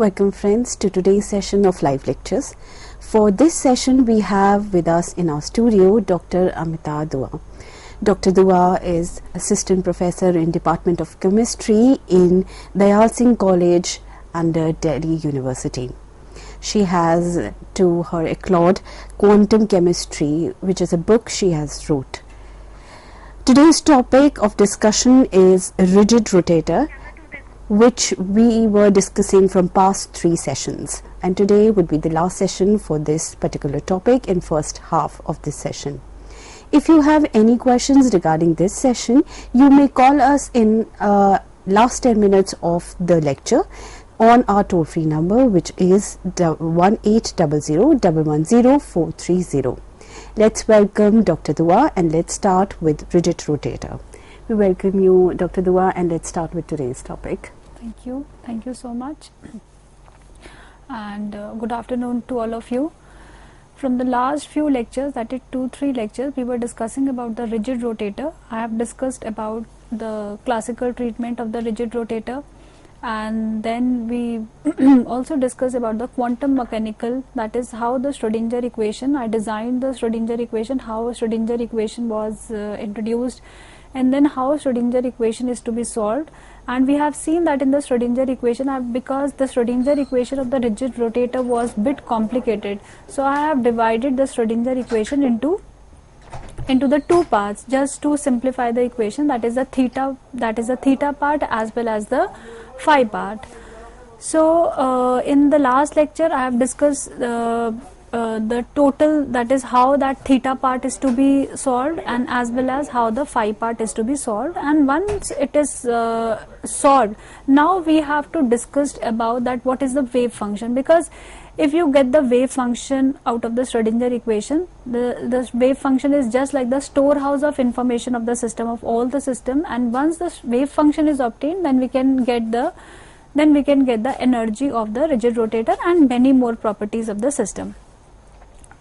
Welcome friends to today's session of live lectures. For this session we have with us in our studio Dr. Amita Dua. Dr. Dua is Assistant Professor in Department of Chemistry in Dayal Singh College under Delhi University. She has to her acclaim Quantum Chemistry, which is a book she has wrote. Today's topic of discussion is rigid rotator, which we were discussing from past 3 sessions, and today would be the last session for this particular topic in first half of this session. If you have any questions regarding this session, you may call us in last 10 minutes of the lecture on our toll-free number, which is 1800-110-430. Let's welcome Dr. Dua and let's start with rigid rotator. We welcome you, Dr. Dua, and let's start with today's topic. Thank you so much, and good afternoon to all of you. From the last few lectures, that is 2-3 lectures, we were discussing about the rigid rotator. I have discussed about the classical treatment of the rigid rotator, and then we also discussed about the quantum mechanical, that is how the Schrodinger equation, I designed the Schrodinger equation, how a Schrodinger equation was introduced, and then how Schrodinger equation is to be solved. And we have seen that in the Schrodinger equation, because the Schrodinger equation of the rigid rotator was bit complicated, so I have divided the Schrodinger equation into the 2 parts just to simplify the equation, that is the theta part as well as the phi part. So in the last lecture I have discussed the total, that is how that theta part is to be solved, and as well as how the phi part is to be solved. And once it is solved, now we have to discuss about that what is the wave function, because if you get the wave function out of the Schrodinger equation, the wave function is just like the storehouse of information of the system, of all the system, and once the wave function is obtained, then we can get the energy of the rigid rotator and many more properties of the system.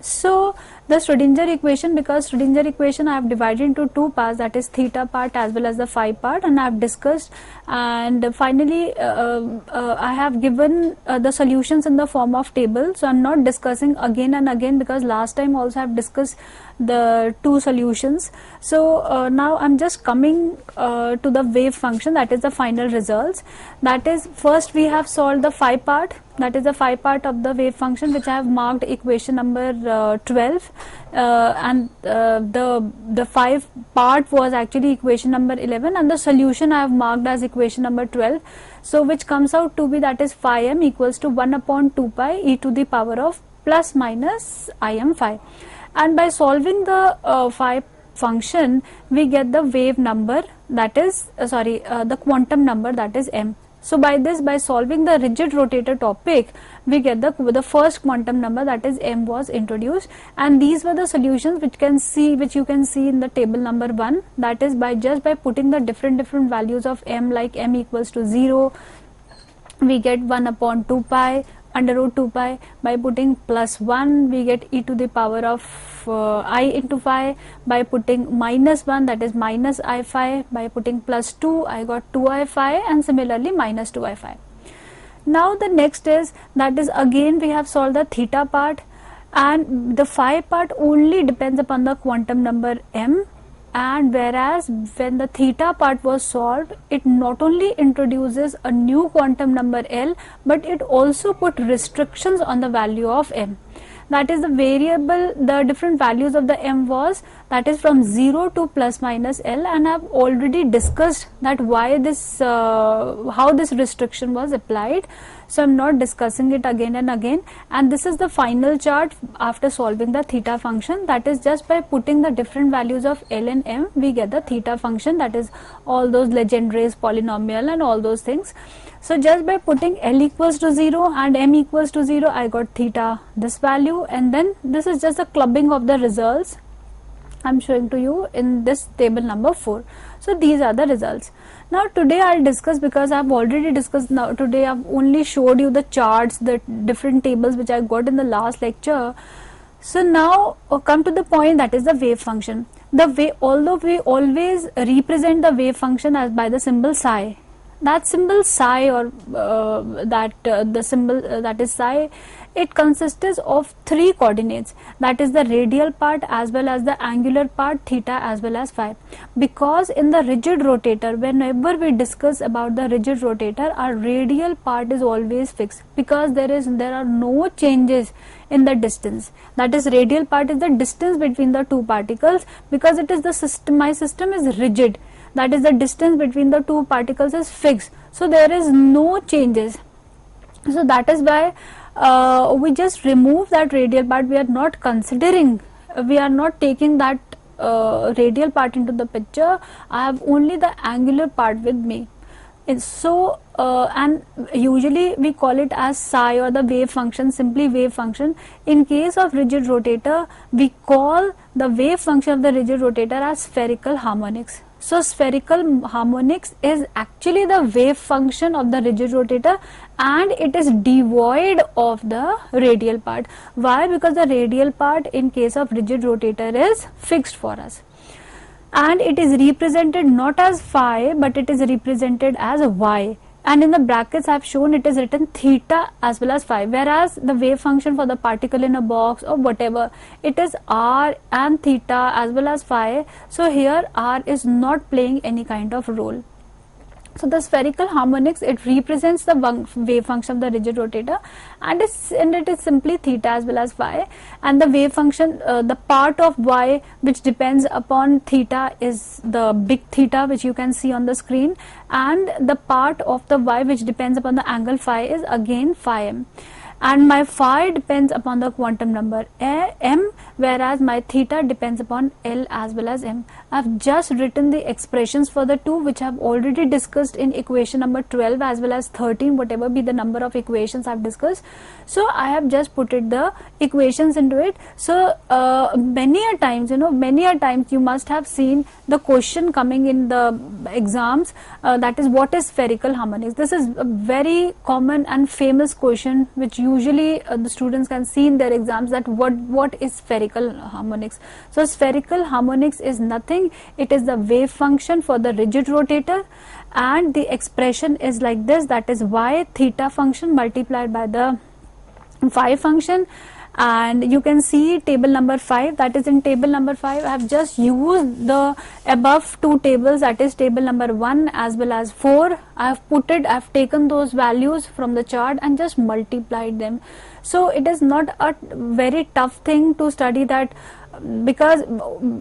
So the Schrodinger equation, because Schrodinger equation I have divided into 2 parts, that is theta part as well as the phi part, and I have discussed, and finally I have given the solutions in the form of table. So I am not discussing again and again, because last time also I have discussed the 2 solutions. So now I am just coming to the wave function, that is the final results. That is, first we have solved the phi part, that is the phi part of the wave function, which I have marked equation number 12, and the phi part was actually equation number 11, and the solution I have marked as equation number 12. So which comes out to be, that is phi m equals to 1 upon 2 pi e to the power of plus minus I m phi. And by solving the phi function, we get the wave number, that is the quantum number, that is m. So by this, by solving the rigid rotator topic, we get the first quantum number, that is m, was introduced, and these were the solutions which you can see in the table number 1. That is, by putting the different values of m, like m equals to 0, we get 1 upon 2 pi under root 2 pi. By putting plus 1, we get e to the power of I into phi. By putting minus 1, that is minus I phi. By putting plus 2, I got 2I phi, and similarly minus 2I phi. Now the next is, that is again we have solved the theta part, and the phi part only depends upon the quantum number m, and whereas when the theta part was solved, it not only introduces a new quantum number L, but it also put restrictions on the value of m. That is, the variable, the different values of the m was, that is from 0 to plus minus L, and I have already discussed that why this, how this restriction was applied. So I am not discussing it again and again, and this is the final chart after solving the theta function. That is, just by putting the different values of L and m, we get the theta function, that is all those Legendre's polynomial and all those things. So just by putting L equals to 0 and m equals to 0, I got theta, this value, and then this is just a clubbing of the results I am showing to you in this table number 4. So these are the results. Now today I will discuss, because I have already discussed, now today I have only showed you the charts, the different tables which I got in the last lecture. So now come to the point, that is the wave function. Although we always represent the wave function as by the symbol psi, that symbol psi, or the symbol that is psi, it consists of three coordinates, that is the radial part as well as the angular part theta as well as phi. Because in the rigid rotator, whenever we discuss about the rigid rotator, our radial part is always fixed, because there are no changes in the distance. That is, radial part is the distance between the two particles, because it is the system, my system is rigid, that is the distance between the two particles is fixed, so there is no changes. So that is why we just remove that radial part. We are not considering, we are not taking that radial part into the picture. I have only the angular part with me. And usually we call it as psi, or the wave function, simply wave function. In case of rigid rotator, we call the wave function of the rigid rotator as spherical harmonics. So spherical harmonics is actually the wave function of the rigid rotator, and it is devoid of the radial part. Why? Because the radial part in case of rigid rotator is fixed for us, and it is represented not as phi, but it is represented as y, and in the brackets I have shown it is written theta as well as phi, whereas the wave function for the particle in a box or whatever, it is r and theta as well as phi. So here r is not playing any kind of role. So the spherical harmonics, it represents the wave function of the rigid rotator, and it is simply theta as well as phi, and the wave function, the part of y which depends upon theta is the big theta which you can see on the screen, and the part of the y which depends upon the angle phi is again phi m, and my phi depends upon the quantum number m, whereas my theta depends upon L as well as m. I have just written the expressions for the two, which I have already discussed in equation number 12 as well as 13, whatever be the number of equations I have discussed. So I have just put it the equations into it. So many a times you must have seen the question coming in the exams, that is, what is spherical harmonics. This is a very common and famous question which usually the students can see in their exams, that what is spherical harmonics. So spherical harmonics is nothing, it is the wave function for the rigid rotator, and the expression is like this, that is y theta function multiplied by the phi function. And you can see table number 5, that is, in table number 5 I have just used the above two tables, that is table number 1 as well as 4. I have taken those values from the chart and just multiplied them. So it is not a very tough thing to study that, because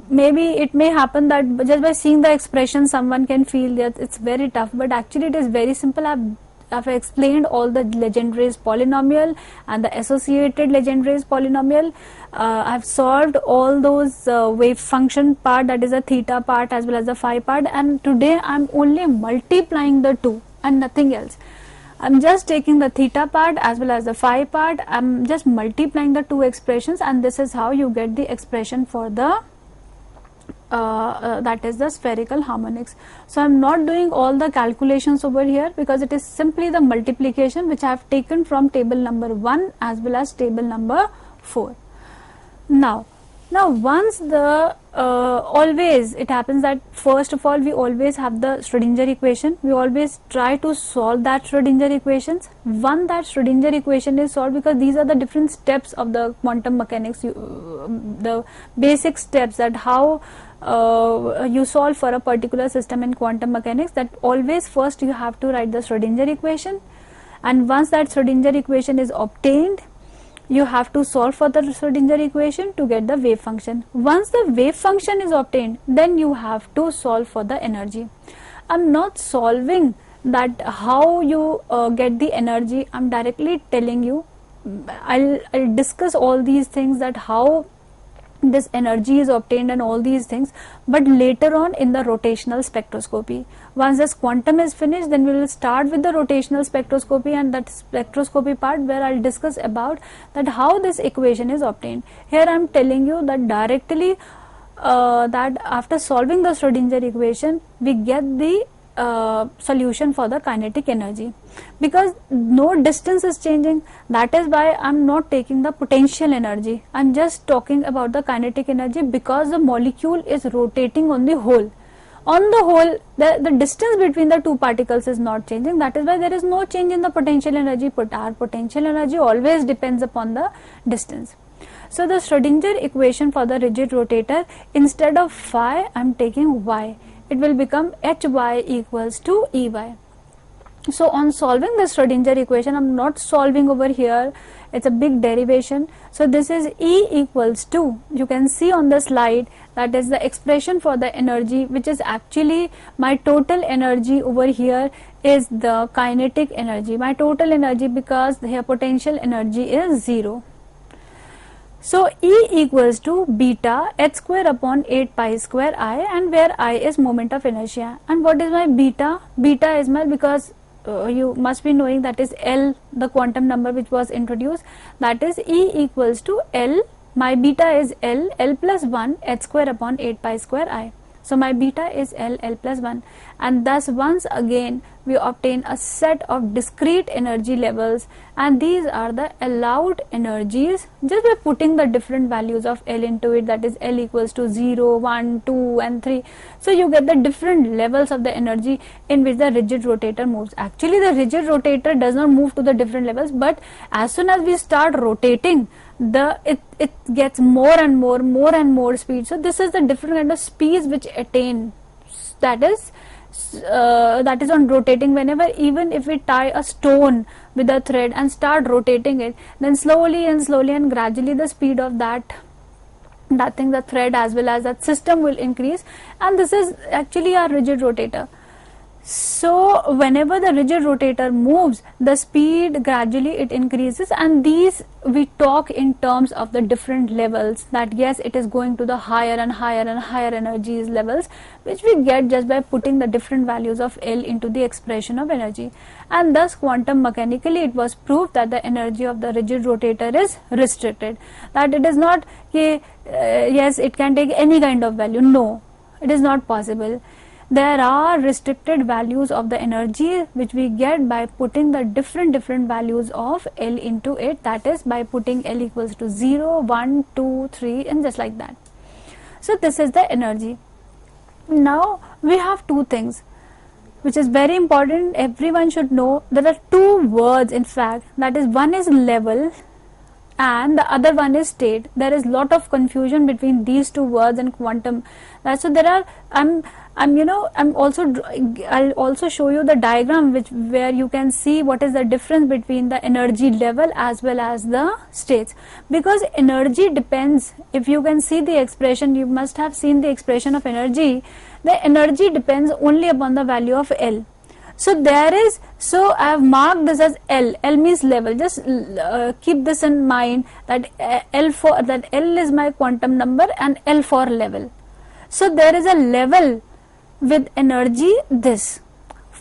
maybe it may happen that just by seeing the expression someone can feel that it's very tough, but actually it is very simple. I've explained all the Legendre's polynomial and the associated Legendre's polynomial. I've solved all those wave function part, that is the theta part as well as the phi part, and today I'm only multiplying the two and nothing else. I'm just taking the theta part as well as the phi part, I'm just multiplying the two expressions, and this is how you get the expression for the that is the spherical harmonics. So I'm not doing all the calculations over here, because it is simply the multiplication which I have taken from table number 1 as well as table number 4. Now once the always it happens that first of all we always have the Schrodinger equation, we always try to solve that Schrodinger equations. Once that Schrodinger equation is solved, because these are the different steps of the quantum mechanics, the basic steps, that how you solve for a particular system in quantum mechanics, that always first you have to write the Schrodinger equation, and once that Schrodinger equation is obtained, you have to solve for the Schrodinger equation to get the wave function. Once the wave function is obtained, then you have to solve for the energy. I'm not solving that how you get the energy, I'm directly telling you. I'll discuss all these things, that how this energy is obtained and all these things, but later on in the rotational spectroscopy. Once this quantum is finished, then we will start with the rotational spectroscopy, and that spectroscopy part where I'll discuss about that how this equation is obtained. Here I'm telling you that directly that after solving the Schrodinger equation, we get the solution for the kinetic energy, because no distance is changing. That is why I'm not taking the potential energy, I'm just talking about the kinetic energy, because the molecule is rotating on the hole. On the whole, the distance between the two particles is not changing. That is why there is no change in the potential energy. But our potential energy always depends upon the distance. So the Schrodinger equation for the rigid rotator, instead of phi, I am taking y. It will become Hy equals to Ey. So on solving the Schrodinger equation, I am not solving over here, it's a big derivation. So this is E equals to, you can see on the slide, that is the expression for the energy, which is actually my total energy over here is the kinetic energy, my total energy, because here potential energy is 0. So E equals to beta h square upon 8 pi square I, and where I is moment of inertia. And what is my beta? Beta is my, because you must be knowing that is L, the quantum number which was introduced, that is E equals to L, my beta is L plus 1 h square upon 8 pi square I. So my beta is L plus 1, and thus once again we obtain a set of discrete energy levels, and these are the allowed energies just by putting the different values of L into it, that is L equals to 0, 1, 2 and 3. So you get the different levels of the energy in which the rigid rotator moves. Actually the rigid rotator does not move to the different levels, but as soon as we start rotating, it gets more and more speed. So this is the different kind of speeds which attain, that is on rotating. Whenever, even if we tie a stone with a thread and start rotating it, then slowly and gradually the speed of that thing, the thread as well as that system will increase, and this is actually our rigid rotator. So whenever the rigid rotator moves, the speed gradually it increases, and these we talk in terms of the different levels, that yes, it is going to the higher and higher energies levels, which we get just by putting the different values of L into the expression of energy. And thus quantum mechanically it was proved that the energy of the rigid rotator is restricted, that it is not yes, it can take any kind of value. No, it is not possible. There are restricted values of the energy which we get by putting the different values of L into it, that is by putting L equals to 0, 1, 2, 3 and just like that. So this is the energy. Now we have two things which is very important, everyone should know. There are two words in fact, that is, one is level and the other one is state. There is lot of confusion between these two words in quantum. So there are, I'll also show you the diagram where you can see what is the difference between the energy level as well as the states, because energy depends, if you can see the expression, you must have seen the expression of energy, the energy depends only upon the value of L. So there is, so I have marked this as L. L means level. Just keep this in mind, that L is my quantum number and L for level. So there is a level with energy this.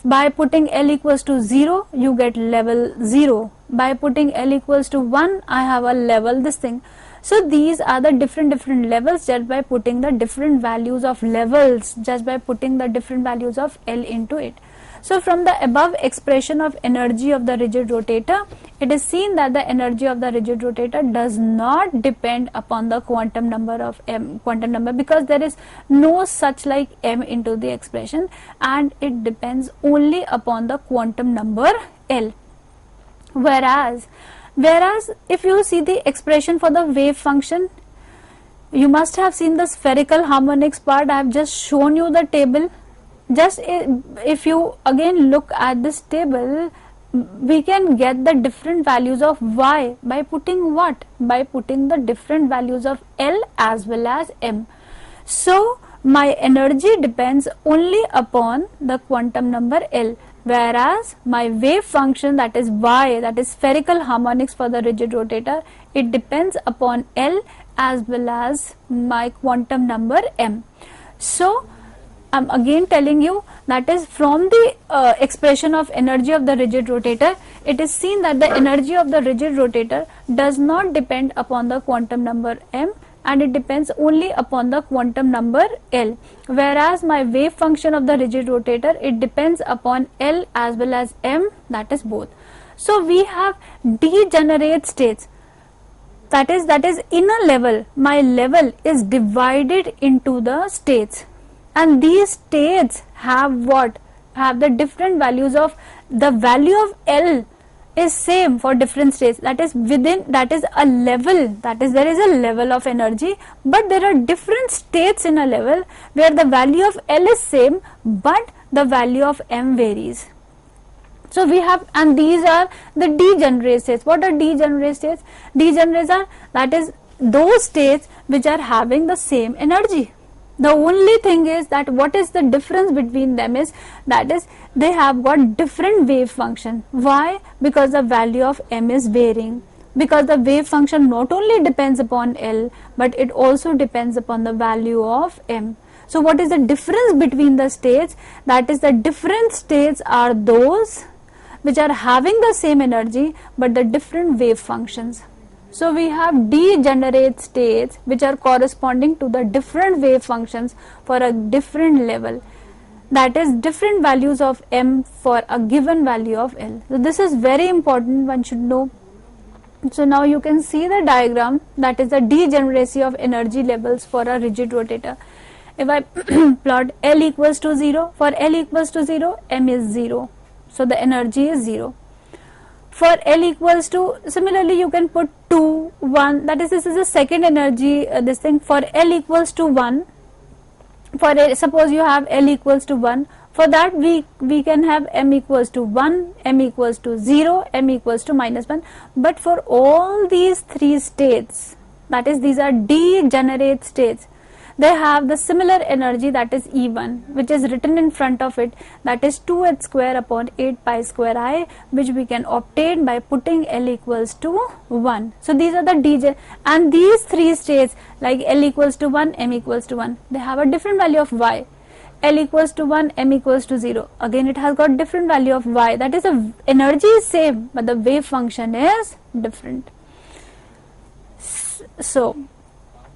By putting L equals to 0, you get level 0. By putting L equals to 1, I have a level this thing. So these are the different levels just by putting the different values of levels, just by putting the different values of L into it. So from the above expression of energy of the rigid rotator, it is seen that the energy of the rigid rotator does not depend upon the quantum number of M, because there is no such like M into the expression, and it depends only upon the quantum number L. Whereas if you see the expression for the wave function, you must have seen the spherical harmonics part. I have just shown you the table. Just if you again look at this table, we can get the different values of Y by putting what? By putting the different values of L as well as M. So my energy depends only upon the quantum number L, whereas my wave function, that is Y, that is spherical harmonics for the rigid rotator, it depends upon L as well as my quantum number M. So I'm again telling you, that is from the expression of energy of the rigid rotator, it is seen that the energy of the rigid rotator does not depend upon the quantum number M, and it depends only upon the quantum number L, whereas my wave function of the rigid rotator, it depends upon L as well as M, that is both. So we have degenerate states, that is in a level, my level is divided into the states, and these states have what? Have the different values of, the value of L is same for different states, that is within, that is a level, that is there is a level of energy, but there are different states in a level where the value of L is same but the value of M varies. So we have, and these are the degenerate states. What are degenerate states? Degenerates are, that is those states which are having the same energy. The only thing is that what is the difference between them is, that is they have got different wave function. Why? Because the value of M is varying, because the wave function not only depends upon L but it also depends upon the value of M. So what is the difference between the states? That is, the different states are those which are having the same energy but the different wave functions. So we have degenerate states which are corresponding to the different wave functions for a different level, that is different values of M for a given value of L. So this is very important, one should know. So now you can see the diagram, that is the degeneracy of energy levels for a rigid rotator. If I plot L equals to 0, for L equals to 0, M is 0, so the energy is 0. For L equals to, similarly you can put 2, 1, that is, this is the second energy, this thing. For L equals to 1, for L, suppose you have L equals to 1, for that we can have M equals to 1, M equals to 0, M equals to minus 1, but for all these three states, that is these are degenerate states, they have the similar energy, that is E1, which is written in front of it, that is 2h square upon 8 pi square I, which we can obtain by putting L equals to 1. So these are the and these three states, like L equals to 1, M equals to 1, they have a different value of Y. L equals to 1, M equals to 0, again it has got different value of Y, that is the energy is same but the wave function is different. So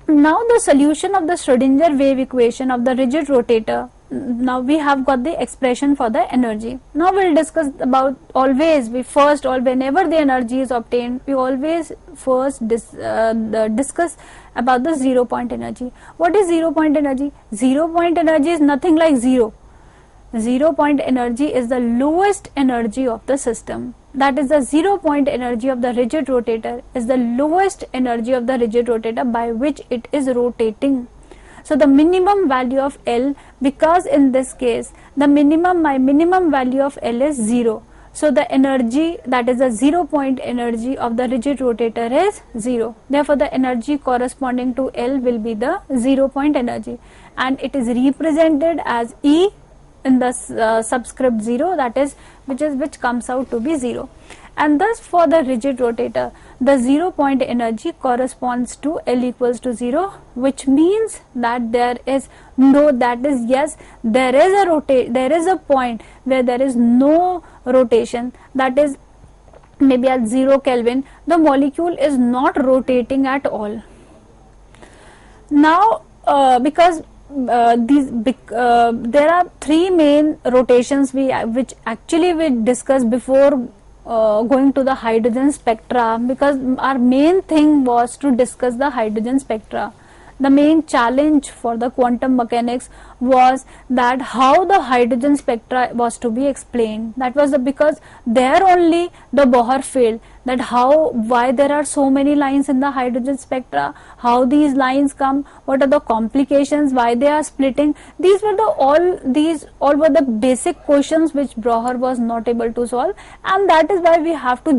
now the solution of the Schrodinger wave equation of the rigid rotator, now we have got the expression for the energy. Now we will discuss about, always we first, whenever the energy is obtained, we always first discuss about the 0 point energy. What is 0 point energy? 0 point energy is nothing like 0. 0 point energy is the lowest energy of the system, that is the 0 point energy of the rigid rotator is the lowest energy of the rigid rotator by which it is rotating. So the minimum value of L, because in this case the my minimum value of L is 0, so the energy, that is the 0 point energy of the rigid rotator is 0, therefore the energy corresponding to L will be the 0 point energy, and it is represented as E in the subscript 0, that is which comes out to be 0, and thus for the rigid rotator the 0 point energy corresponds to L equals to 0, which means that there is no, that is yes, there is a point where there is no rotation, that is maybe at 0 Kelvin the molecule is not rotating at all. Now because there are three main rotations which actually we discussed before going to the hydrogen spectra, because our main thing was to discuss the hydrogen spectra. The main challenge for the quantum mechanics was that how the hydrogen spectra was to be explained. That was because there only the Bohr failed, that why there are so many lines in the hydrogen spectra, how these lines come, what are the complications, why they are splitting. These were all were the basic questions which Bohr was not able to solve, and that is why we have to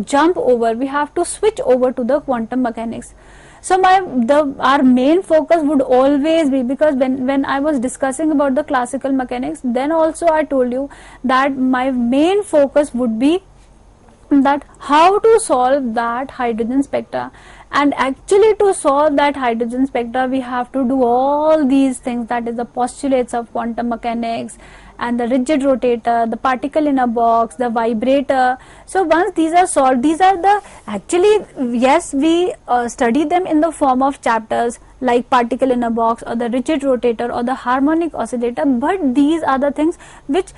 we have to switch over to the quantum mechanics. So our main focus would always be, because when I was discussing about the classical mechanics, then also I told you that my main focus would be that how to solve that hydrogen spectra, and actually to solve that hydrogen spectra we have to do all these things, that is the postulates of quantum mechanics and the rigid rotator, the particle in a box, the vibrator. So once these are solved, these are the, actually yes, we study them in the form of chapters, like particle in a box or the rigid rotator or the harmonic oscillator, but these are the things which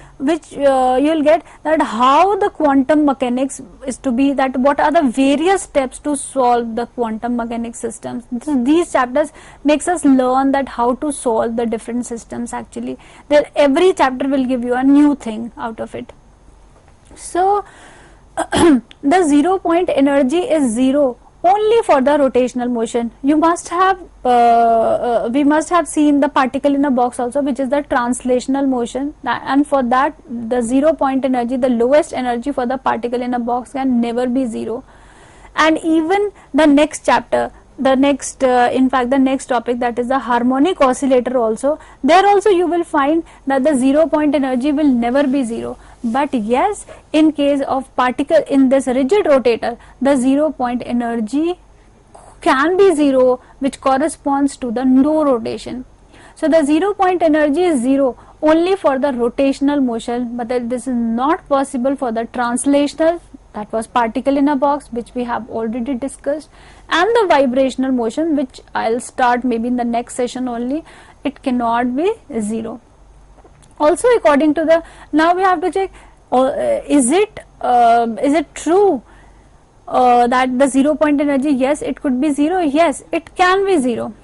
you'll get, that how the quantum mechanics is to be, that what are the various steps to solve the quantum mechanics systems. These chapters makes us learn that how to solve the different systems. Actually, there every chapter will give you a new thing out of it. So the 0 point energy is 0 only for the rotational motion. You must have we must have seen the particle in a box also, which is the translational motion, and for that the 0 point energy, the lowest energy for the particle in a box, can never be 0. And even the next chapter, the next in fact the next topic, that is the harmonic oscillator, also there also you will find that the 0 point energy will never be 0. But yes, in case of particle in this rigid rotator, the 0 point energy can be 0, which corresponds to the no rotation. So the 0 point energy is 0 only for the rotational motion, but this is not possible for the translational, that was particle in a box, which we have already discussed, and the vibrational motion, which I'll start maybe in the next session only. It cannot be 0. Also, according to the, now we have to check, is it true that the 0 point energy, yes, it could be 0, yes, it can be 0,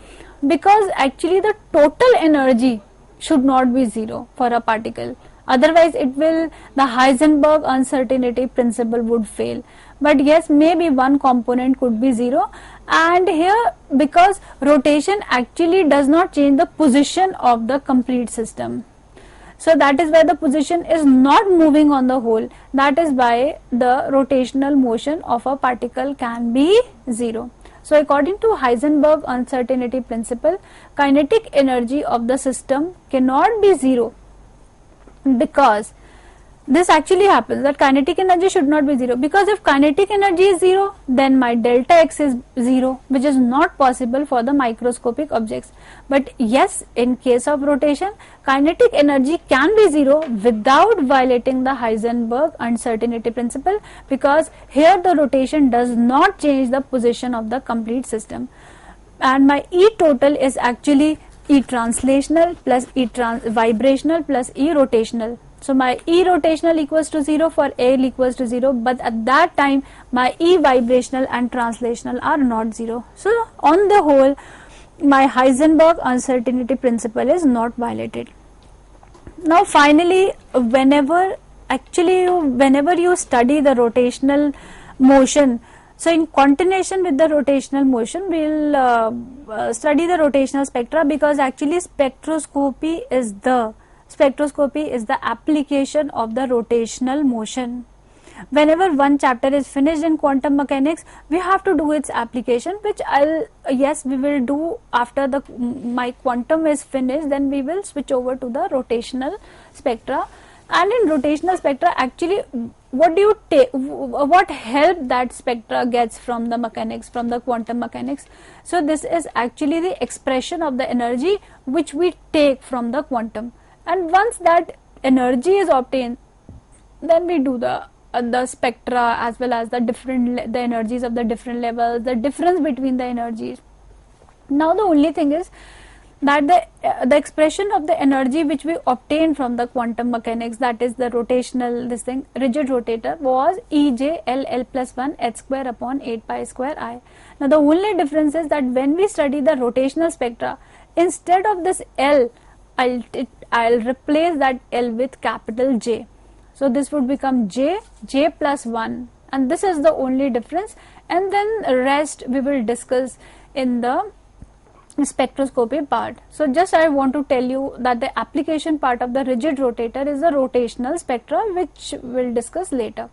because actually the total energy should not be 0 for a particle, otherwise it will, the Heisenberg uncertainty principle would fail. But yes, maybe one component could be 0, and here, because rotation actually does not change the position of the complete system, so that is why the position is not moving on the whole, that is why the rotational motion of a particle can be 0. So according to Heisenberg uncertainty principle, kinetic energy of the system cannot be 0, because this actually happens, that kinetic energy should not be 0, because if kinetic energy is 0, then my delta x is 0, which is not possible for the microscopic objects. But yes, in case of rotation, kinetic energy can be 0 without violating the Heisenberg uncertainty principle, because here the rotation does not change the position of the complete system, and my E total is actually E translational plus E vibrational plus E rotational. So my E rotational equals to 0 for L equals to 0, but at that time my E vibrational and translational are not 0. So on the whole, my Heisenberg uncertainty principle is not violated. Now finally, whenever you study the rotational motion, so in continuation with the rotational motion, we will study the rotational spectra, because actually spectroscopy is the application of the rotational motion. Whenever one chapter is finished in quantum mechanics, we have to do its application, which we will do after my quantum is finished. Then we will switch over to the rotational spectra. And in rotational spectra, actually, what do you take? What help that spectra gets from the mechanics, from the quantum mechanics? So this is actually the expression of the energy which we take from the quantum. And once that energy is obtained, then we do the spectra, as well as the energies of the different levels, the difference between the energies. Now the only thing is that the expression of the energy which we obtained from the quantum mechanics, that is the rotational, rigid rotator, was Ej L plus 1 h square upon 8 pi square I. Now the only difference is that when we study the rotational spectra, instead of this L, I'll replace that L with capital J. So this would become J plus 1, and this is the only difference, and then rest we will discuss in the spectroscopy part. So just I want to tell you that the application part of the rigid rotator is the rotational spectra, which we'll discuss later.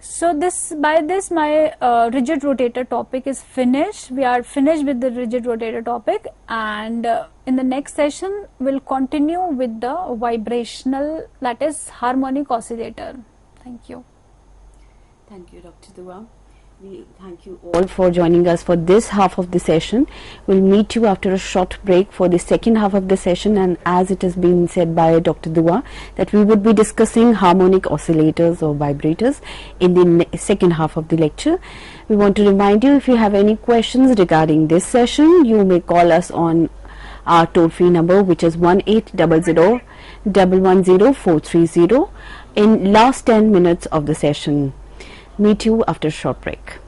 So by this my rigid rotator topic is finished. We are finished with the rigid rotator topic, and in the next session we'll continue with the vibrational, that is harmonic oscillator. Thank you. Thank you, Dr. Dua. We thank you all for joining us for this half of the session. We'll meet you after a short break for the second half of the session, and as it has been said by Dr. Dua that we would be discussing harmonic oscillators or vibrators in the second half of the lecture. We want to remind you, if you have any questions regarding this session, you may call us on our toll-free number, which is 1-800-110-430 in last 10 minutes of the session. Meet you after a short break.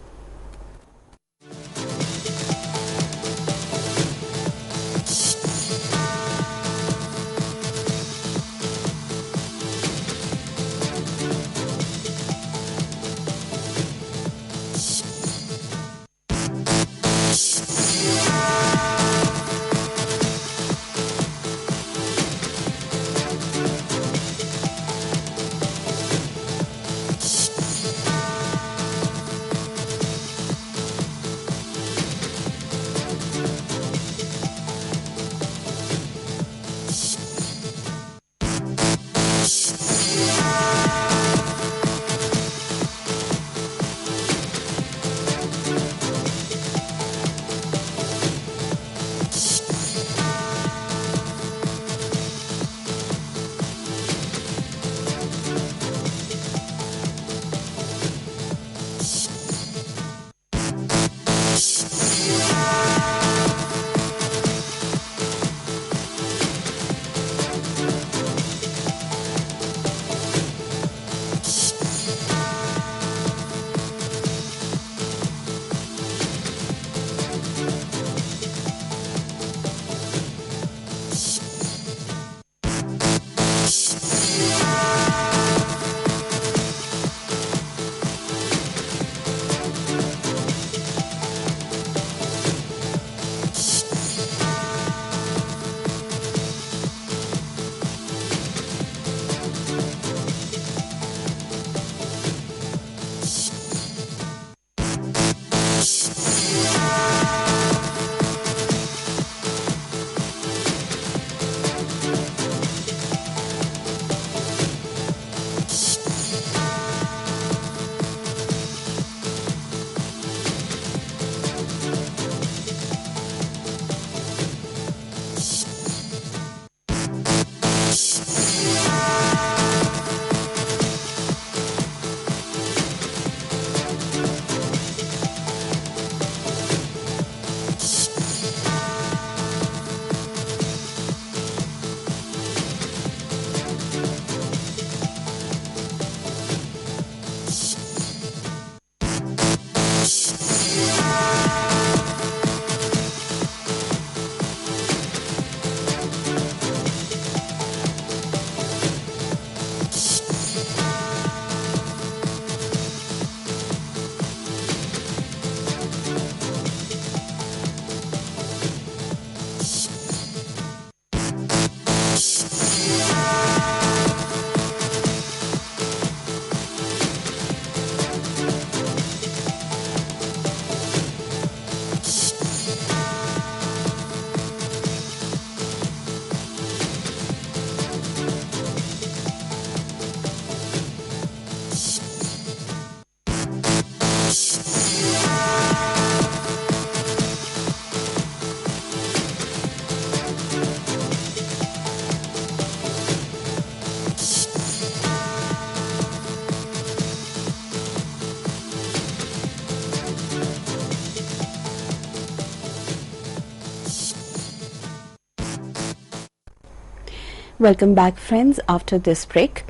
Welcome back, friends, after this break.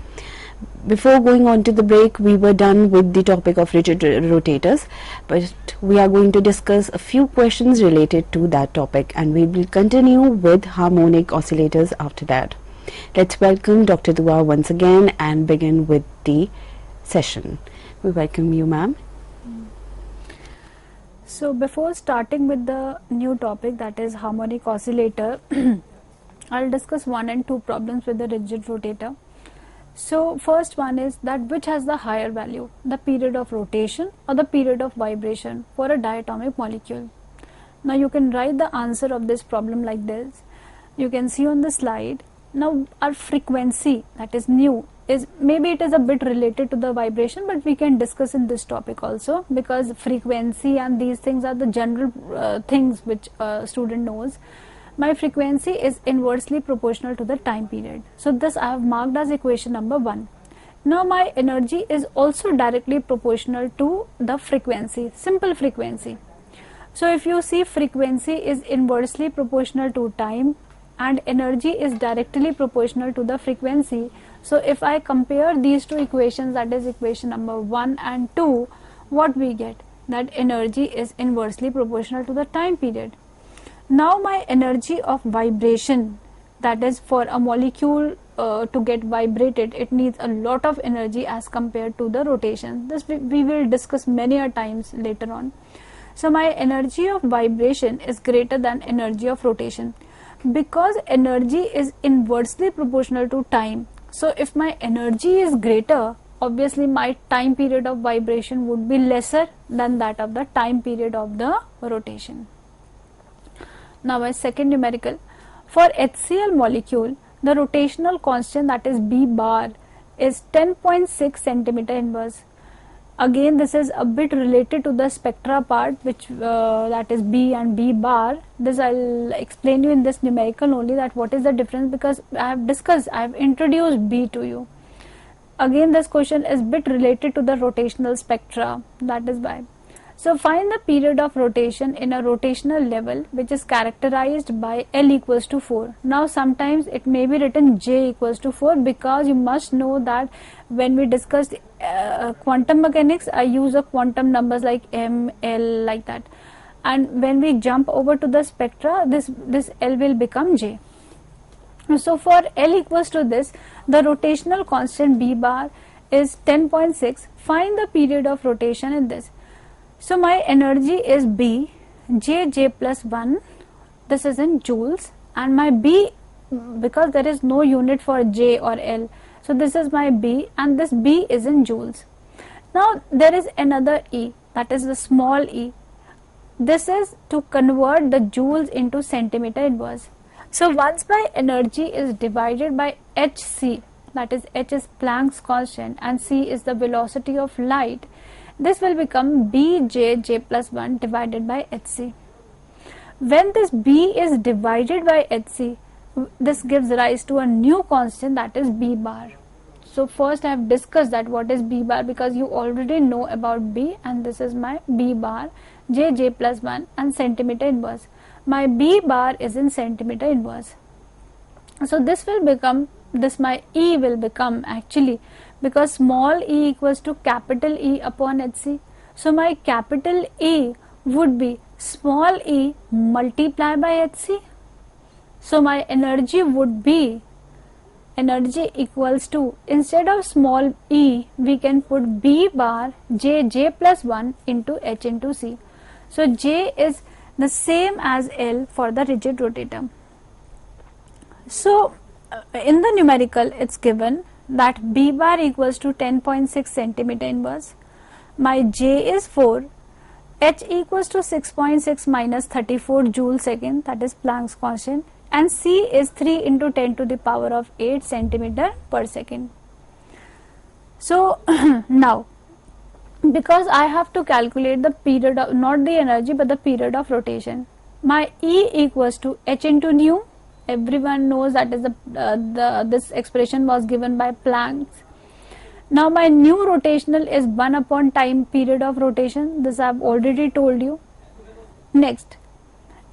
Before going on to the break, we were done with the topic of rigid rotators, but we are going to discuss a few questions related to that topic, and we will continue with harmonic oscillators after that. Let's welcome Dr. Dua once again and begin with the session. We welcome you, ma'am. So before starting with the new topic, that is harmonic oscillator, I'll discuss 1 and 2 problems with the rigid rotator. So first one is that which has the higher value, the period of rotation or the period of vibration for a diatomic molecule. Now you can write the answer of this problem like this. You can see on the slide. Now our frequency, that is nu, is, maybe it is a bit related to the vibration, but we can discuss in this topic also, because frequency and these things are the general things which a student knows. My frequency is inversely proportional to the time period. So this I have marked as equation number 1. Now my energy is also directly proportional to the frequency, simple frequency. So if you see, frequency is inversely proportional to time and energy is directly proportional to the frequency. So if I compare these two equations, that is equation number 1 and 2, what we get? That energy is inversely proportional to the time period. Now my energy of vibration, that is for a molecule to get vibrated, it needs a lot of energy as compared to the rotation. This we will discuss many a times later on. So my energy of vibration is greater than energy of rotation, because energy is inversely proportional to time. So if my energy is greater, obviously my time period of vibration would be lesser than that of the time period of the rotation. Now my second numerical, for HCl molecule, the rotational constant, that is B bar, is 10.6 centimeter inverse. Again, this is a bit related to the spectra part, which that is B and B bar. This I'll explain you in this numerical only, that what is the difference, because I have introduced B to you. Again, this question is bit related to the rotational spectra, that is why. So find the period of rotation in a rotational level which is characterized by L equals to 4. Now sometimes it may be written J equals to 4, because you must know that when we discussed quantum mechanics, I use a quantum numbers like M, L, like that, and when we jump over to the spectra, this L will become J. So for L equals to this, the rotational constant B bar is 10.6. Find the period of rotation in this. So my energy is B, J plus 1, this is in joules, and my B, because there is no unit for J or L, so this is my B, and this B is in joules. Now there is another E, that is the small e. This is to convert the joules into centimeter inverse. So once my energy is divided by hc, that is h is Planck's constant and c is the velocity of light, this will become Bj plus 1 divided by hc. When this B is divided by hc, this gives rise to a new constant, that is B bar. So first I have discussed that what is B bar, because you already know about B, and this is my B bar, J plus 1 and centimeter inverse. My B bar is in centimeter inverse. So this will become, my E will become actually, because small e equals to capital E upon hc. So my capital E would be small e multiplied by hc. So my energy would be, energy equals to, instead of small e, we can put B bar J plus 1 into H into C. So J is the same as L for the rigid rotator. So in the numerical it's given that B bar equals to 10.6 centimeter inverse, my J is 4, H equals to 6.6 minus 34 joule second, that is Planck's constant, and C is 3 into 10 to the power of 8 centimeter per second. So now, because I have to calculate the period of, not the energy but the period of rotation, my E equals to H into nu. Everyone knows that is this expression was given by Planck. Now my new rotational is 1 upon time period of rotation. This I have already told you. Next,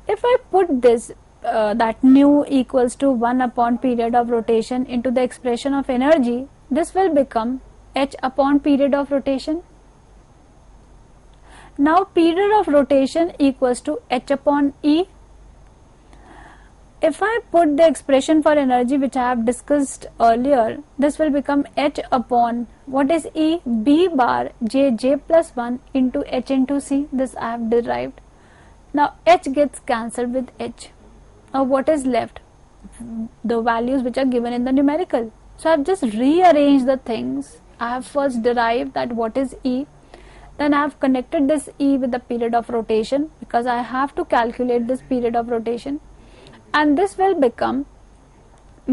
if I put this that nu equals to 1 upon period of rotation into the expression of energy, this will become H upon period of rotation. Now period of rotation equals to H upon E. If I put the expression for energy which I have discussed earlier, this will become H upon, what is E? B bar J plus 1 into H into C. This I have derived. Now H gets cancelled with H. Now what is left? The values which are given in the numerical. So I have just rearranged the things. I have first derived that what is E. Then I have connected this E with the period of rotation, because I have to calculate this period of rotation. And this will become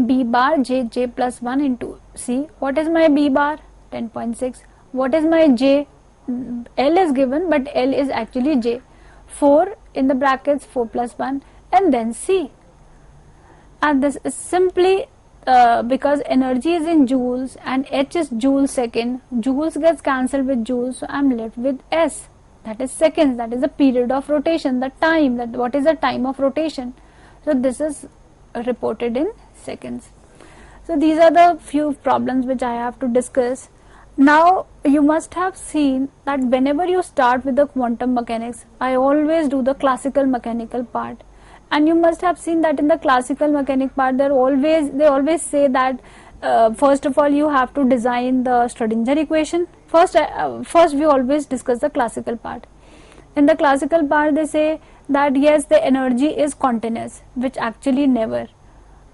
B bar J plus 1 into see what is my B bar, 10.6. What is my J? L is given, but L is actually J. 4 in the brackets, 4 plus 1, and then C. And this is simply because energy is in joules and H is joule second. Joules gets cancelled with joules, so I am left with S. That is seconds. That is the period of rotation, the time. That what is the time of rotation? So this is reported in seconds. So these are the few problems which I have to discuss. Now you must have seen that whenever you start with the quantum mechanics, I always do the classical mechanical part, and you must have seen that in the classical mechanic part they always say that first of all you have to design the Schrodinger equation. First we always discuss the classical part. In the classical part they say that yes, the energy is continuous, which actually never.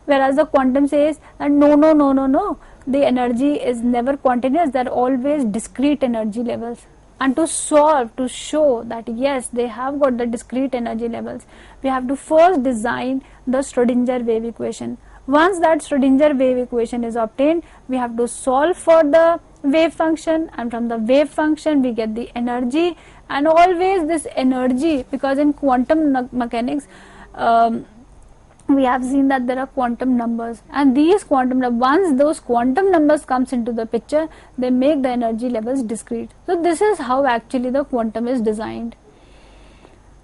Whereas the quantum says that no, the energy is never continuous, there are always discrete energy levels. And to show that yes, they have got the discrete energy levels, we have to first design the Schrodinger wave equation. Once that Schrodinger wave equation is obtained, we have to solve for the wave function, and from the wave function we get the energy. And always this energy, because in quantum mechanics we have seen that there are quantum numbers, and these once those quantum numbers comes into the picture, they make the energy levels discrete. So this is how actually the quantum is designed.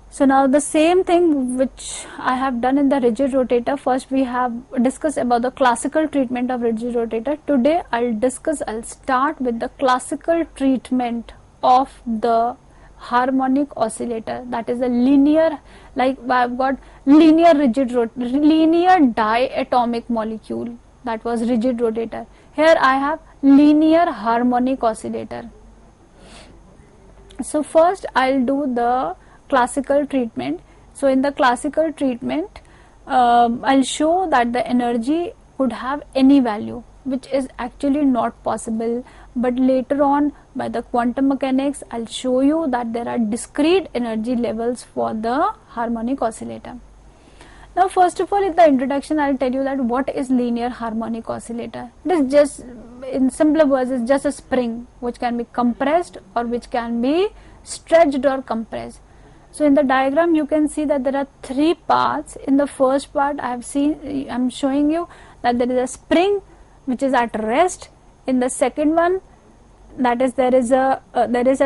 So now the same thing which I have done in the rigid rotator. First we have discussed about the classical treatment of rigid rotator. Today I'll start with the classical treatment of the harmonic oscillator, that is a linear, like I've got linear diatomic molecule, that was rigid rotator. Here I have linear harmonic oscillator. So first I'll do the classical treatment. So in the classical treatment I'll show that the energy could have any value, which is actually not possible, but later on by the quantum mechanics I'll show you that there are discrete energy levels for the harmonic oscillator. Now first of all, in the introduction I'll tell you that what is linear harmonic oscillator. It is just, in simpler words, it's just a spring which can be compressed or which can be stretched or compressed. So in the diagram you can see that there are three parts. In the first part I'm showing you that there is a spring which is at rest. In the second one, that is there is a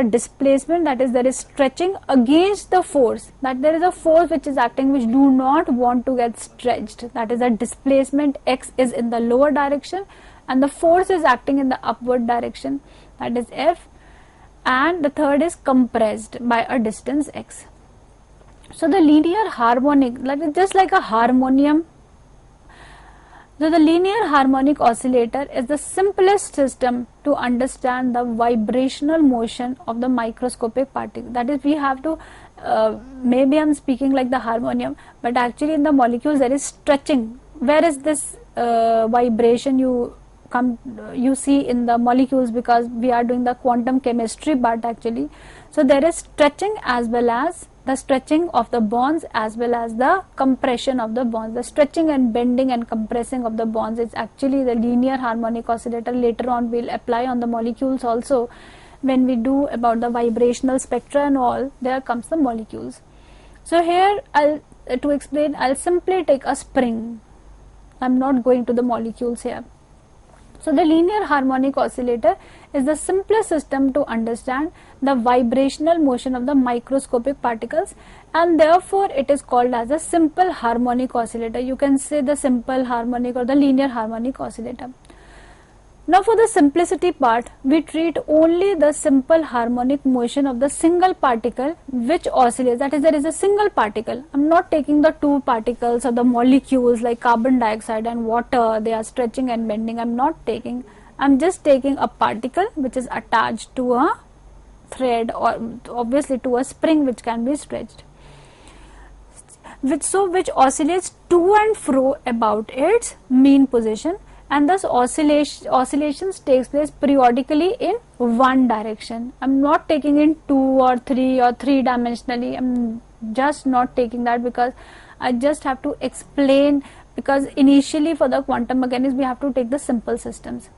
displacement, that is there is stretching against the force, that there is a force which is acting which do not want to get stretched, that is a displacement x is in the lower direction and the force is acting in the upward direction, that is F, and the third is compressed by a distance x. So the linear harmonic, that is just like a harmonium. So the linear harmonic oscillator is the simplest system to understand the vibrational motion of the microscopic particle. That is, we have to, maybe I am speaking like the harmonium, but actually in the molecules there is stretching. Where is this vibration you see in the molecules, because we are doing the quantum chemistry part actually. So there is stretching as well as the stretching of the bonds as well as the compression of the bonds. The stretching and bending and compressing of the bonds is actually the linear harmonic oscillator. Later on we'll apply on the molecules also. When we do about the vibrational spectra and all, there comes the molecules. So here to explain, I'll simply take a spring. I'm not going to the molecules here. So the linear harmonic oscillator is the simplest system to understand the vibrational motion of the microscopic particles, and therefore it is called as a simple harmonic oscillator. You can say the simple harmonic or the linear harmonic oscillator. Now for the simplicity part, we treat only the simple harmonic motion of the single particle which oscillates, that is there is a single particle. I am not taking the two particles or the molecules like carbon dioxide and water, they are stretching and bending. I am not taking, I am just taking a particle which is attached to a thread or obviously to a spring which can be stretched, which oscillates to and fro about its mean position, and thus oscillations takes place periodically in one direction. I am not taking in two or three dimensionally. I am just not taking that because I just have to explain, because initially for the quantum mechanics we have to take the simple systems.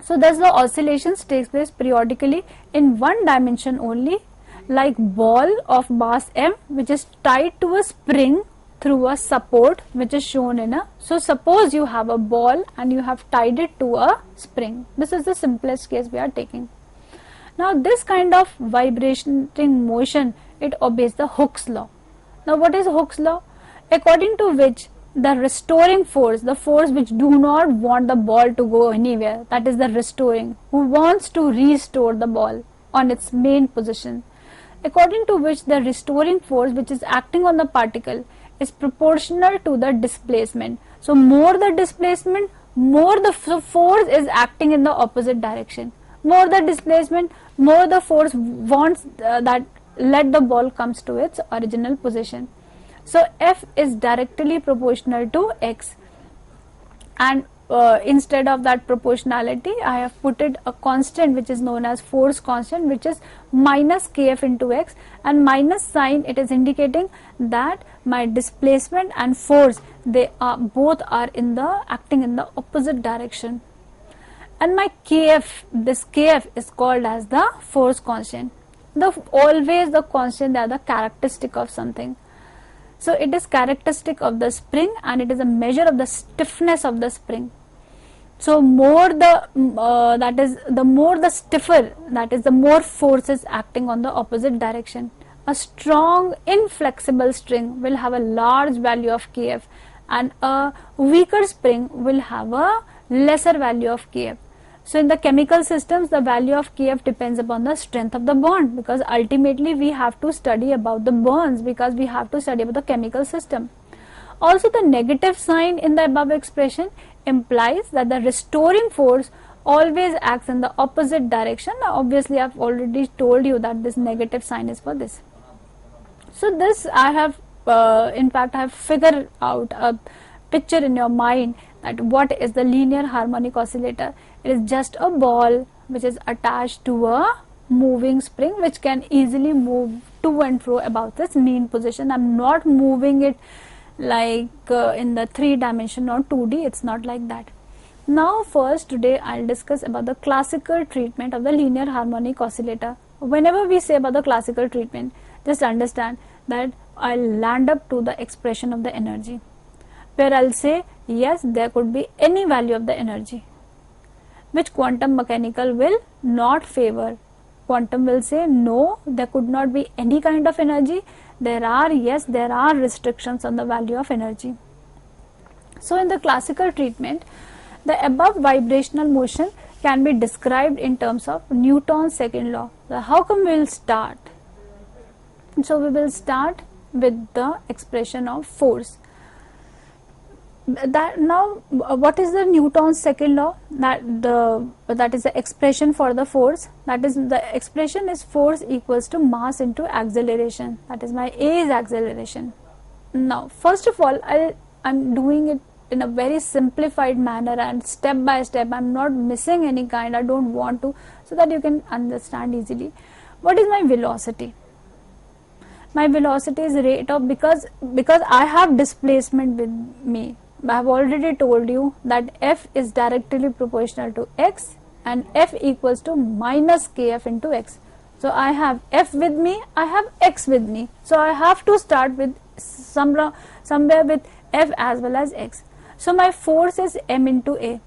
So thus the oscillations takes place periodically in one dimension only, like ball of mass m which is tied to a spring through a support which is shown in a, so suppose you have a ball and you have tied it to a spring. This is the simplest case we are taking. Now this kind of vibrating motion, it obeys the Hooke's law. Now what is Hooke's law? According to which the restoring force, the force which do not want the ball to go anywhere, that is the restoring, who wants to restore the ball on its main position, according to which the restoring force which is acting on the particle is proportional to the displacement. So more the displacement, more the force is acting in the opposite direction. More the displacement, more the force wants that let the ball comes to its original position. So F is directly proportional to X, and instead of that proportionality I have put it a constant which is known as force constant, which is minus kf into x, and minus sign, it is indicating that my displacement and force, they are both are in the acting in the opposite direction. And my kf, this kf is called as the force constant. Always the constant, they are the characteristic of something. So it is characteristic of the spring and it is a measure of the stiffness of the spring. So more the that is the more the stiffer, that is the more force is acting on the opposite direction. A strong inflexible string will have a large value of kf, and a weaker spring will have a lesser value of kf. So in the chemical systems, the value of kf depends upon the strength of the bond, because ultimately we have to study about the bonds, because we have to study about the chemical system. Also the negative sign in the above expression implies that the restoring force always acts in the opposite direction. Now obviously I have already told you that this negative sign is for this. So this I have in fact I have figured out a picture in your mind that what is the linear harmonic oscillator. It is just a ball which is attached to a moving spring which can easily move to and fro about this mean position. I am not moving it like in the 3-dimension or 2D, it's not like that. Now first today I'll discuss about the classical treatment of the linear harmonic oscillator. Whenever we say about the classical treatment, just understand that I'll land up to the expression of the energy, where I'll say yes, there could be any value of the energy, which quantum mechanical will not favor. Quantum will say no, there could not be any kind of energy. There are, yes, there are restrictions on the value of energy. So in the classical treatment, the above vibrational motion can be described in terms of Newton's second law. So how come we will start? So we will start with the expression of force. That now what is the Newton's second law? That is the expression for the force. That is, the expression is force equals to mass into acceleration. That is, my A is acceleration. Now first of all, I'm doing it in a very simplified manner and step by step. I'm not missing any kind. I don't want to, so that you can understand easily. What is my velocity? My velocity is rate of, because I have displacement with me. I have already told you that F is directly proportional to X and F equals to minus KF into X. So I have F with me, I have X with me. So I have to start with somewhere with F as well as X. So my force is M into A.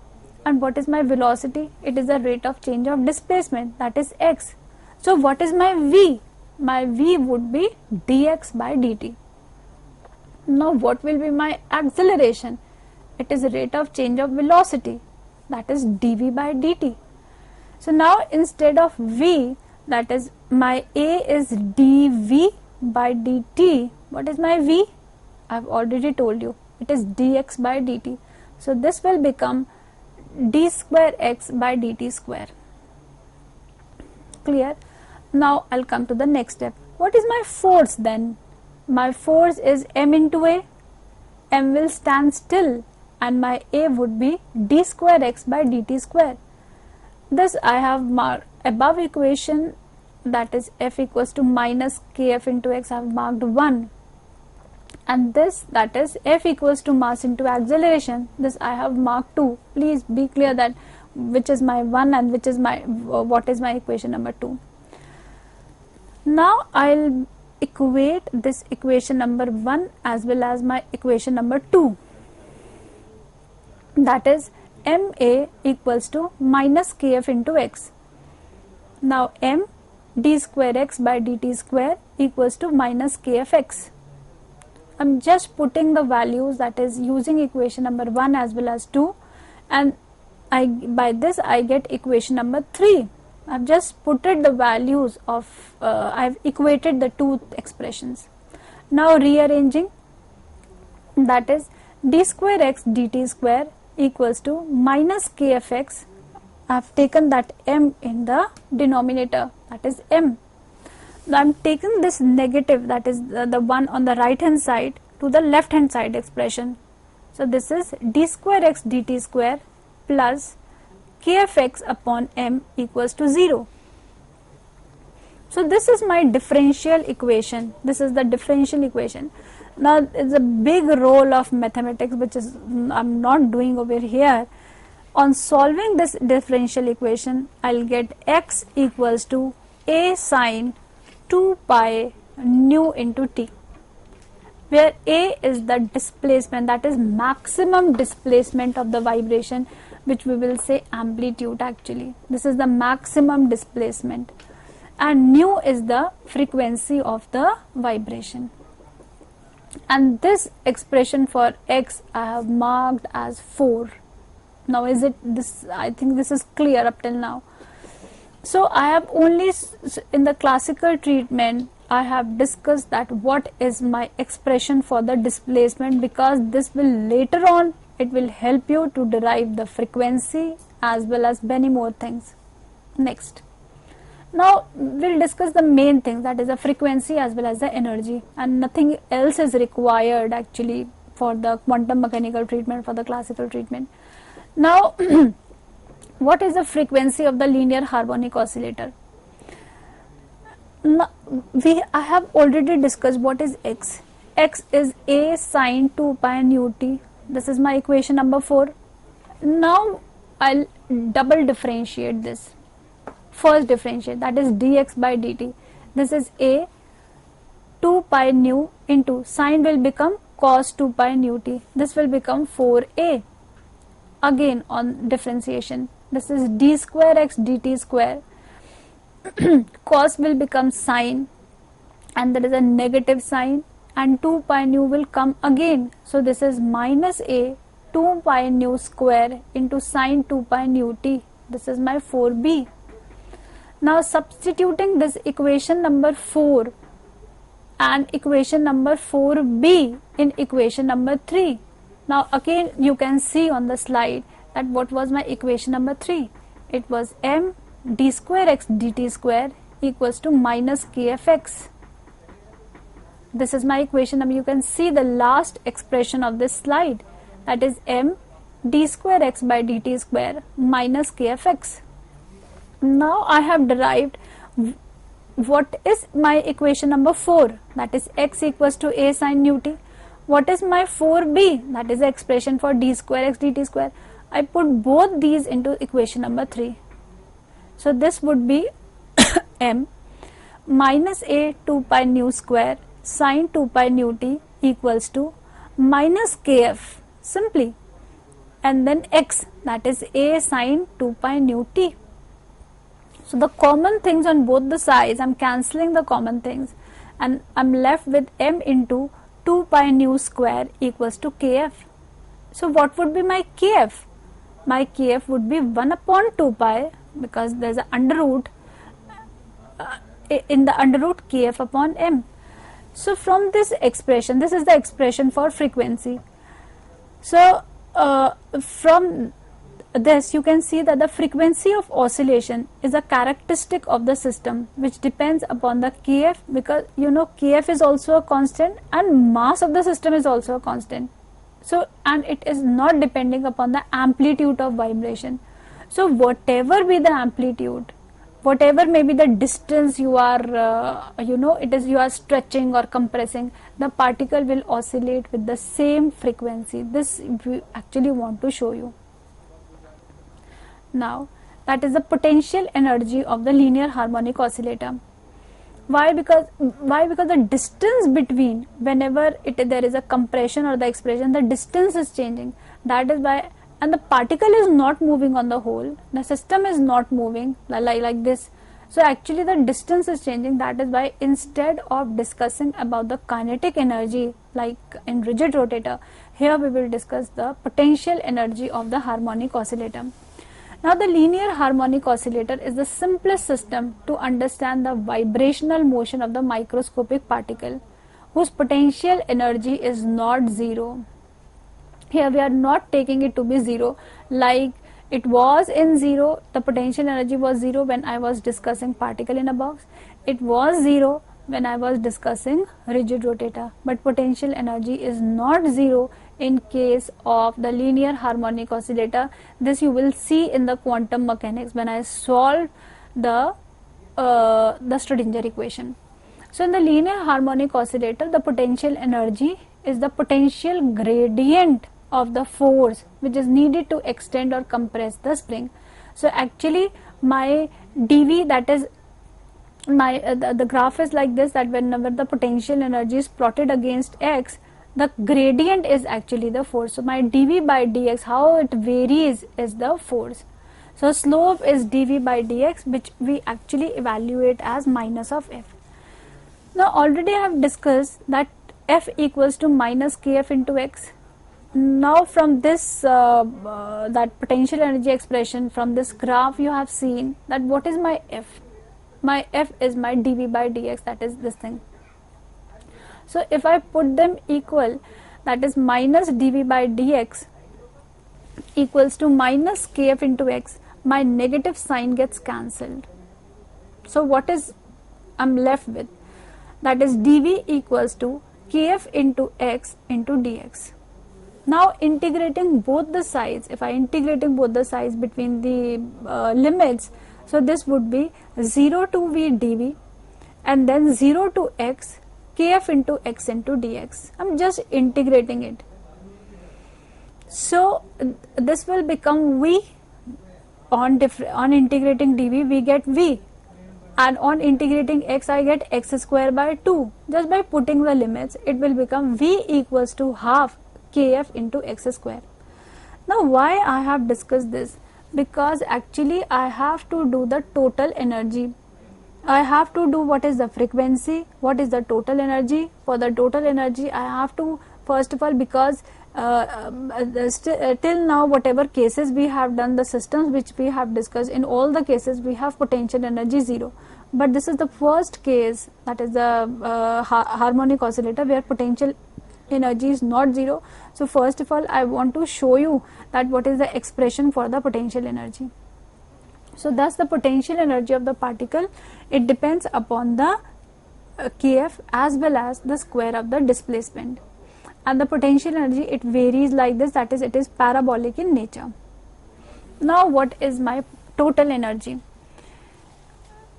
And what is my velocity? It is the rate of change of displacement, that is X. So what is my V? My V would be dx by dt. Now what will be my acceleration? It is the rate of change of velocity, that is dv by dt. So now instead of V, that is my A is dv by dt. What is my V? I have already told you, it is dx by dt. So this will become d square x by dt square. Clear? Now I'll come to the next step. What is my force then? My force is M into A. M will stand still and my A would be d square x by dt square. Thus I have marked above equation, that is F equals to minus kf into x, I have marked 1. And this, that is F equals to mass into acceleration, this I have marked 2. Please be clear that which is my 1 and which is my what is my equation number 2. Now I'll equate this equation number 1 as well as my equation number 2, that is MA equals to minus KF into X. Now M d square X by dt square equals to minus KFX. I'm just putting the values, that is using equation number 1 as well as 2, and by this I get equation number 3. I've just put it the values of, I've equated the two expressions. Now rearranging, that is d square x dt square equals to minus kfx. I've taken that m in the denominator, that is m. Now I'm taking this negative, that is the one on the right hand side, to the left hand side expression. So this is d square x dt square plus kfx upon m equals to 0. So this is my differential equation. This is the differential equation. Now it's a big role of mathematics which is I'm not doing over here. On solving this differential equation, I'll get x equals to a sine 2 pi nu into t, where a is the displacement, that is maximum displacement of the vibration, which we will say amplitude actually. This is the maximum displacement, and nu is the frequency of the vibration. And this expression for x I have marked as 4. Now is it this? I think this is clear up till now. So I have only in the classical treatment I have discussed that what is my expression for the displacement, because this will later on it will help you to derive the frequency as well as many more things. Next, now we'll discuss the main thing, that is the frequency as well as the energy, and nothing else is required actually for the quantum mechanical treatment, for the classical treatment. Now what is the frequency of the linear harmonic oscillator? Now, I have already discussed what is x. X is a sine 2 pi nu t. This is my equation number 4. Now I'll double differentiate this. First differentiate, that is dx by dt. This is a 2 pi nu into sine will become cos 2 pi nu t. This will become 4a. Again on differentiation, this is d square x dt square. Cos will become sine, and there is a negative sign, and 2 pi nu will come again. So this is minus a 2 pi nu square into sine 2 pi nu t. This is my 4b. Now substituting this equation number 4 and equation number 4b in equation number 3. Now again you can see on the slide that what was my equation number 3. It was m d square x dt square equals to minus kfx. This is my equation number. You can see the last expression of this slide, that is m d square x by dt square minus kfx. Now I have derived what is my equation number 4, that is x equals to a sine nu t. What is my 4b, that is the expression for d square x dt square. I put both these into equation number 3. So this would be m minus a 2 pi nu square sine 2 pi nu t equals to minus kf simply, and then x, that is a sine 2 pi nu t. So the common things on both the sides, I'm cancelling the common things, and I'm left with m into 2 pi nu square equals to kf. So what would be my kf? My kf would be 1 upon 2 pi, because there is an under root in the under root kf upon m. So from this expression, this is the expression for frequency. So from this you can see that the frequency of oscillation is a characteristic of the system which depends upon the kf, because you know kf is also a constant and mass of the system is also a constant. So and it is not depending upon the amplitude of vibration. So whatever be the amplitude, whatever may be the distance you are you are stretching or compressing, the particle will oscillate with the same frequency. This we actually want to show you. Now that is the potential energy of the linear harmonic oscillator. Why? Because the distance between, whenever there is a compression or the expression, the distance is changing. That is why, and the particle is not moving on the whole, the system is not moving like this. So actually the distance is changing. That is why instead of discussing about the kinetic energy like in rigid rotator, here we will discuss the potential energy of the harmonic oscillator. Now the linear harmonic oscillator is the simplest system to understand the vibrational motion of the microscopic particle whose potential energy is not zero. Here we are not taking it to be zero like it was in zero, the potential energy was zero when I was discussing particle in a box. It was zero when I was discussing rigid rotator, but potential energy is not zero in case of the linear harmonic oscillator. This you will see in the quantum mechanics when I solve the Schrodinger equation. So in the linear harmonic oscillator, the potential energy is the potential gradient of the force which is needed to extend or compress the spring. So actually my dV, that is my the graph is like this, that whenever the potential energy is plotted against x, the gradient is actually the force. So my dV by dx, how it varies is the force. So slope is dV by dx, which we actually evaluate as minus of f. Now already I have discussed that f equals to minus kf into x. Now from this that potential energy expression, from this graph you have seen that what is my f? My f is my dV by dx, that is this thing. So if I put them equal, that is minus dV by dx equals to minus kf into x, my negative sign gets cancelled. So what is I'm left with? That is dV equals to kf into x into dx. Now integrating both the sides, if I integrating both the sides between the limits, so this would be 0 to v dv and then 0 to x kf into x into dx. I'm just integrating it. So this will become v, on integrating dv we get v, and on integrating x I get x square by 2. Just by putting the limits it will become v equals to half kf into x square. Now why I have discussed this? Because actually I have to do the total energy. I have to do what is the frequency, what is the total energy. For the total energy I have to, first of all, because till now whatever cases we have done, the systems which we have discussed, in all the cases we have potential energy 0. But this is the first case, that is the harmonic oscillator, where potential energy is not 0. So first of all I want to show you that what is the expression for the potential energy. So thus the potential energy of the particle, it depends upon the kf as well as the square of the displacement, and the potential energy it varies like this, that is it is parabolic in nature. Now what is my total energy?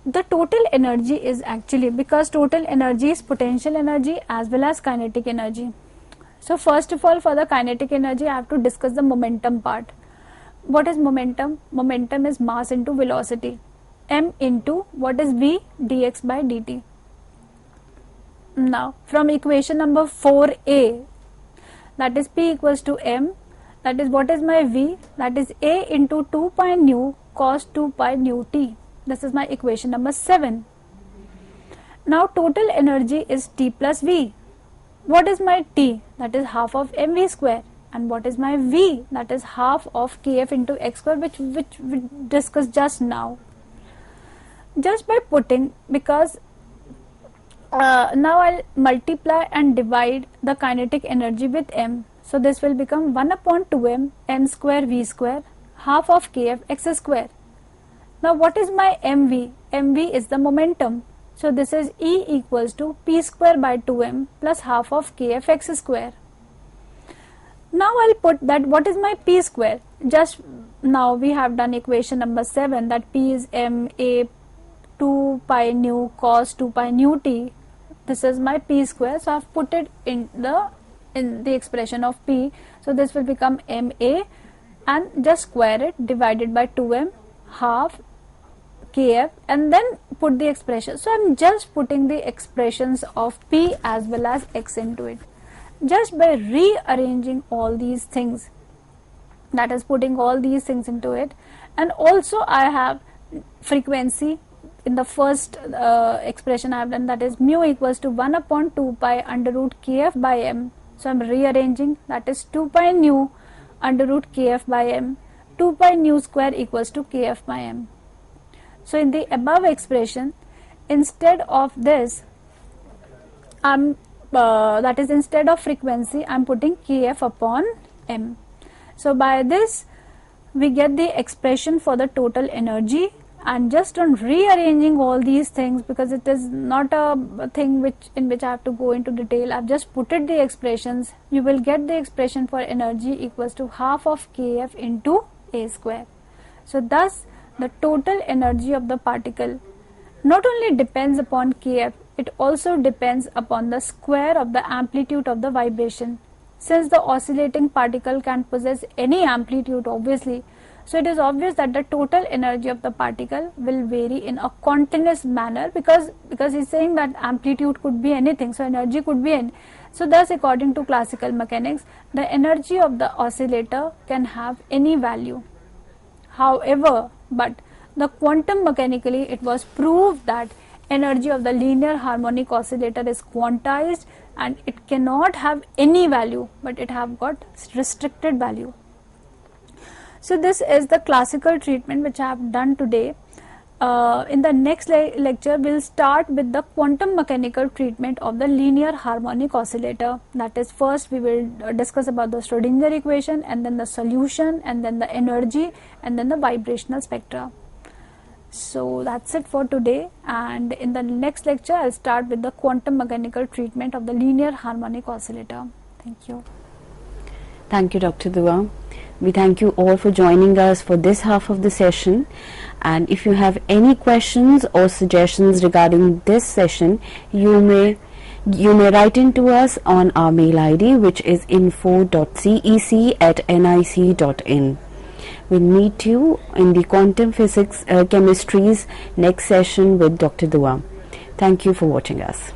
The total energy is actually, because total energy is potential energy as well as kinetic energy. So first of all, for the kinetic energy I have to discuss the momentum part. What is momentum? Momentum is mass into velocity, m into what is v dx by dt. Now from equation number 4a, that is p equals to m, that is what is my v, that is a into 2 pi nu cos 2 pi nu t. This is my equation number 7. Now total energy is T plus V. What is my T? That is half of mv square. And what is my V? That is half of kf into x square, which we discussed just now. Just by putting, because now I'll multiply and divide the kinetic energy with m. So this will become 1 upon 2m m square v square half of kf x square. Now what is my mv? Mv is the momentum. So this is E equals to p square by 2m plus half of kf x square. Now I'll put that what is my p square. Just now we have done equation number 7, that p is m a 2 pi nu cos 2 pi nu t. This is my p square. So I've put it in the expression of p. So this will become m a and just square it, divided by 2m, half kf, and then put the expression. So I'm just putting the expressions of p as well as x into it, just by rearranging all these things, that is putting all these things into it. And also I have frequency in the first expression I have done, that is mu equals to 1 upon 2 pi under root kf by m. So I am rearranging, that is 2 pi nu under root kf by m, 2 pi nu square equals to kf by m. So in the above expression, instead of this, that is instead of frequency, I am putting kf upon m. So by this we get the expression for the total energy, and just on rearranging all these things, because it is not a thing in which I have to go into detail, I have just put it the expressions. You will get the expression for energy equals to half of kf into a square. So thus the total energy of the particle not only depends upon kf, it also depends upon the square of the amplitude of the vibration. Since the oscillating particle can possess any amplitude obviously, so it is obvious that the total energy of the particle will vary in a continuous manner, because he is saying that amplitude could be anything, so energy could be any. So thus according to classical mechanics, the energy of the oscillator can have any value. However, but the quantum mechanically it was proved that energy of the linear harmonic oscillator is quantized and it cannot have any value, but it have got restricted value. So this is the classical treatment which I have done today. In the next lecture we will start with the quantum mechanical treatment of the linear harmonic oscillator. That is, first we will discuss about the Schrodinger equation, and then the solution, and then the energy, and then the vibrational spectra. So that's it for today, and in the next lecture I will start with the quantum mechanical treatment of the linear harmonic oscillator. Thank you. Thank you, Dr. Dua. We thank you all for joining us for this half of the session, and if you have any questions or suggestions regarding this session, you may write into us on our mail ID, which is info.cec@nic.in. We'll meet you in the quantum physics chemistry's next session with Dr. Dua. Thank you for watching us.